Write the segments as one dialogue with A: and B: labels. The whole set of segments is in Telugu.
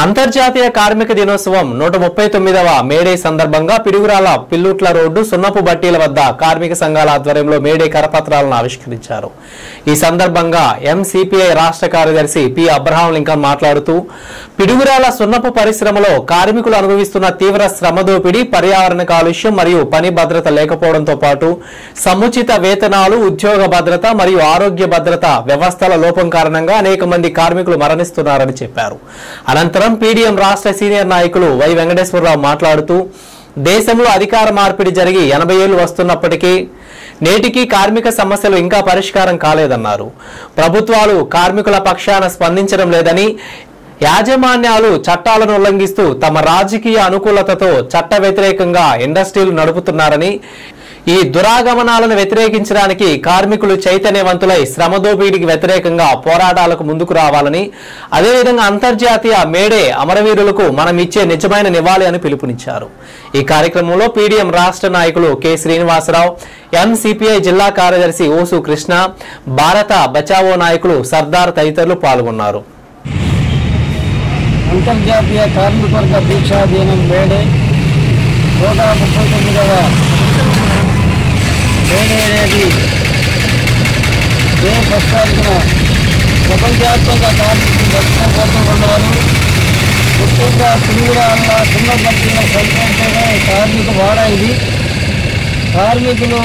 A: అంతర్జాతీయ కార్మిక దినోత్సవం 139వ మేడే సందర్భంగా పిడుగురాల పిల్లుట్ల రోడ్డు సున్నపు బట్టీల వద్ద కార్మిక సంఘాల ఆధ్వర్యంలో మేడే కరపత్రాలను ఆవిష్కరించారు. ఈ సందర్భంగా ఎంసీపీఐ రాష్ట్ర కార్యదర్శి పి అబ్రహాం లింకన్ మాట్లాడుతూ పిడుగురాల సున్నపు పరిశ్రమలో కార్మికులు అనుభవిస్తున్న తీవ్ర శ్రమ దోపిడీ, పర్యావరణ కాలుష్యం మరియు పని భద్రత లేకపోవడంతో పాటు సముచిత వేతనాలు, ఉద్యోగ భద్రత మరియు ఆరోగ్య భద్రత వ్యవస్థల లోపం కారణంగా అనేక మంది కార్మికులు మరణిస్తున్నారని చెప్పారు. అనంతరం పీడీఎం రాష్ట్ర సీనియర్ నాయకులు వై వెంకటేశ్వరరావు మాట్లాడుతూ దేశంలో అధికార మార్పిడి జరిగి 80 ఏళ్లు వస్తున్నప్పటికీ నేటికి కార్మిక సమస్యలు ఇంకా పరిష్కారం కాలేదన్నారు. ప్రభుత్వాలు కార్మికుల పక్షాన స్పందించడం లేదని, యాజమాన్యాలు చట్టాలను ఉల్లంఘిస్తూ తమ రాజకీయ అనుకూలతతో చట్ట వ్యతిరేకంగా ఇండస్ట్రీలు నడుపుతున్నారని, ఈ దురాగమనాలను వ్యతిరేకించడానికి కార్మికులు చైతన్యవంతులై శ్రమ దోపిడీకి వ్యతిరేకంగా పోరాటాలకు ముందుకు రావాలని, అదేవిధంగా అంతర్జాతీయ మేడే అమరవీరులకు మనం ఇచ్చే నిజమైన నివాళి అని పిలుపునిచ్చారు. ఈ కార్యక్రమంలో పీడీఎం రాష్ట్ర నాయకులు కె శ్రీనివాసరావు, ఎంసీపీఐ జిల్లా కార్యదర్శి ఓసు కృష్ణ, భారత బచావో నాయకులు సర్దార్ తదితరులు పాల్గొన్నారు.
B: అంతర్జాతీయ కార్మిక వర్గ దీక్షా దినం మేడే 139వ మేడే అనేది మే ప్రస్తావించిన ప్రపంచవ్యాప్తంగా కార్మికులు దక్షిణపోతున్నారు. ముఖ్యంగా పిడుగురాళ్ళ సున్న బట్టీల సంఖ్యతోనే కార్మిక వాడ ఇది. కార్మికులు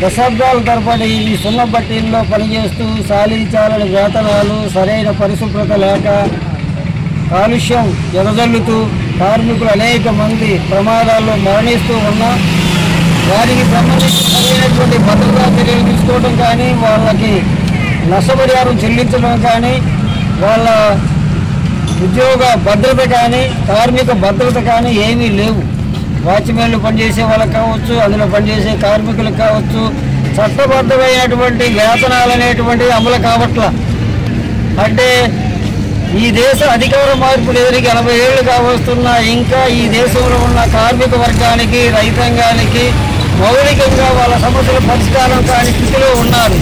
B: దశాబ్దాల తరబడి ఈ సున్న బట్టీల్లో పనిచేస్తూ సాధించాలని వేతనాలు, సరైన పరిశుభ్రత లేక కాలుష్యం ఎదజల్లుతూ కార్మికులు అనేక మంది ప్రమాదాల్లో మరణిస్తూ ఉన్నా వారికి సంబంధించి సరైనటువంటి భద్రతా చర్యలు తీసుకోవడం కానీ, వాళ్ళకి నష్టపరిహారం చెల్లించడం కానీ, వాళ్ళ ఉద్యోగ భద్రత కానీ, కార్మిక భద్రత కానీ ఏమీ లేవు. వాచ్మెన్లు పనిచేసే వాళ్ళకి కావచ్చు, అందులో పనిచేసే కార్మికులకు కావచ్చు, చట్టబద్ధమైనటువంటి వేతనాలు అనేటువంటివి అమలు కావట్ల. అంటే ఈ దేశ అధికార మార్పులు ఎదురికి 80 ఏళ్లు కావస్తున్నా ఇంకా ఈ దేశంలో ఉన్న కార్మిక వర్గానికి, రైతాంగానికి మౌలికంగా వాళ్ళ సమస్యల పరిష్కారం కాని స్థితిలో ఉన్నారు.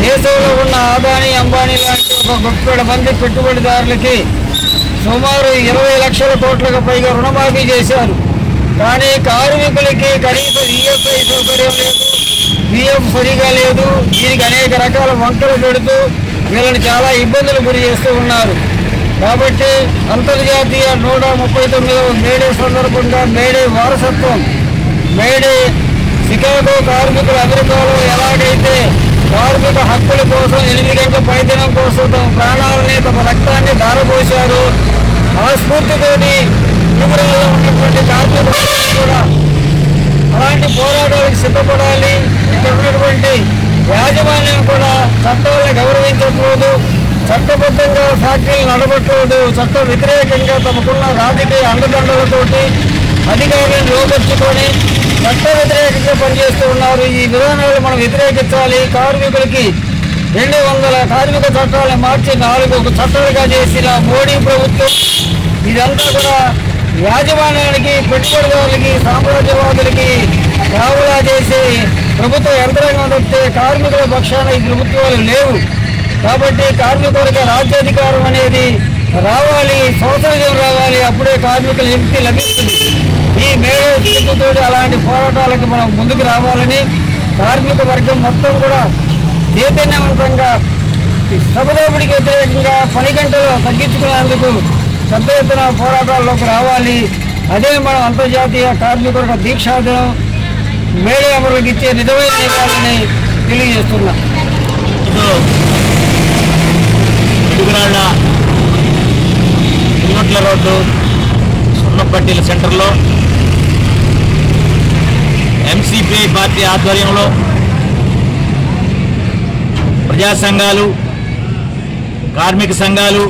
B: దేశంలో ఉన్న ఆదాని, అంబానీ లాంటి ఒక 30 మంది పెట్టుబడిదారులకి సుమారు 20 లక్షల కోట్లకు పైగా రుణమాఫీ చేశారు. కానీ కార్మికులకి కనీసం ఈఎస్ఐ సౌకర్యం లేదు, పిఎఫ్ సరిగా లేదు. దీనికి అనేక రకాల వంకలు పెడుతూ వీళ్ళని చాలా ఇబ్బందులు గురి చేస్తూ ఉన్నారు. కాబట్టి అంతర్జాతీయ 139వ మేడే సందర్భంగా మేడే వారసత్వం, మేడే షికాగో కార్మికులు అమెరికాలో ఎలాగైతే కార్మిక హక్కుల కోసం 8 గంటల పైదినం కోసం తమ ప్రాణాలని, తమ రక్తాన్ని ధారపోశారు. ఆ స్ఫూర్తితోటి పిడుగురాల్లో ఉన్నటువంటి కార్మికులు కూడా అలాంటి పోరాటాలకు సిద్ధపడాలి. ఇక్కడ ఉన్నటువంటి యాజమాన్యం కూడా చట్టాలను గౌరవించకూడదు, చట్టబద్ధంగా ఫ్యాక్టరీలు నడపకూడదు, చట్ట వ్యతిరేకంగా తమకున్న రాజకీయ అండదండలతోటి అధికారులను లోపరుచుకొని చట్ట వ్యతిరేకంగా పనిచేస్తూ ఉన్నారు. ఈ విధానాలు మనం వ్యతిరేకించాలి. కార్మికులకి 200 కార్మిక చట్టాలను మార్చి 4 చట్టాలుగా చేసిన మోడీ ప్రభుత్వం ఇదంతా కూడా యాజమాన్యానికి, పెట్టుబడిదారులకి, సామ్రాజ్యవాదులకి కావులా చేసి ప్రభుత్వ యంత్రాంగం తప్పితే కార్మికుల పక్షాన ఈ ప్రభుత్వాలు లేవు. కాబట్టి కార్మిక వర్గ రాజ్యాధికారం అనేది రావాలి, సోషలిజం రావాలి. అప్పుడే కార్మికుల విముక్తి లభిస్తుంది. ఈ మేడే స్ఫూర్తితో అలాంటి పోరాటాలకు మనం ముందుకు రావాలని కార్మిక వర్గం మొత్తం కూడా చైతన్యవంతంగా శ్రమ దోపిడీకి వ్యతిరేకంగా పని గంటలు తగ్గించుకునేందుకు పెద్ద ఎత్తున పోరాటాల్లోకి రావాలి. అదే మనం అంతర్జాతీయ కార్మిక వర్గ దీక్షా దినం మేడే అమరులకు ఇచ్చే నిజమైన నివాళిని తెలియజేస్తున్నా.
C: పిడుగురాళ్ళ పిల్లుట్ల రోడ్డు సున్నపట్టీల సెంటర్లో ఎంసీపీఐ పార్టీ ఆధ్వర్యంలో ప్రజా సంఘాలు, కార్మిక సంఘాలు,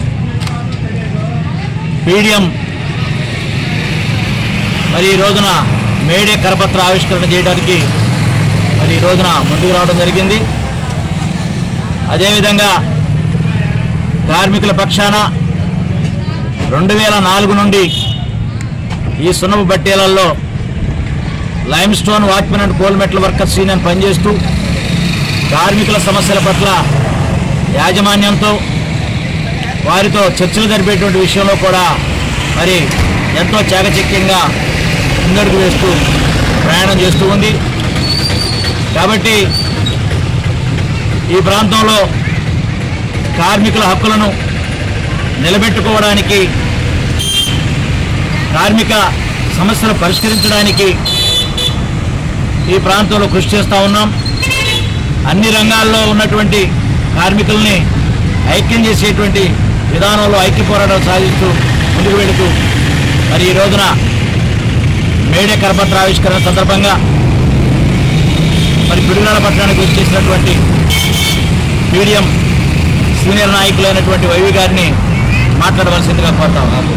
C: పీడీఎం మరి ఈ రోజున మేడే కరపత్ర ఆవిష్కరణ చేయడానికి మరి ఈ రోజున ముందుకు రావడం జరిగింది. అదేవిధంగా కార్మికుల పక్షాన 2004 నుండి ఈ సున్నపు బట్టీలలో limestone, watchmen and coal metal workers union పనిచేస్తూ కార్మికుల సమస్యల పట్ల యాజమాన్యంతో వారితో చర్చలు జరిపేటువంటి విషయంలో కూడా మరి ఎంతో చాకచక్యంగా ముందడుగు వేస్తూ ప్రయాణం చేస్తూ ఉంది. కాబట్టి ఈ ప్రాంతంలో కార్మికుల హక్కులను నిలబెట్టుకోవడానికి, కార్మిక సమస్యలు పరిష్కరించడానికి ఈ ప్రాంతంలో కృషి చేస్తూ ఉన్నాం. అన్ని రంగాల్లో ఉన్నటువంటి కార్మికుల్ని ఐక్యం చేసేటువంటి విధానంలో ఐక్య పోరాటం సాధిస్తూ ముందుకు వెళుతూ మరి ఈ రోజున మేడే కరపత్ర ఆవిష్కరణ సందర్భంగా మరి పిడుగురాళ్ల పట్టణానికి వచ్చేసినటువంటి పీడిఎం సీనియర్ నాయకులైనటువంటి వైవి గారిని మాట్లాడవలసిందిగా కోరుతా ఉన్నాను.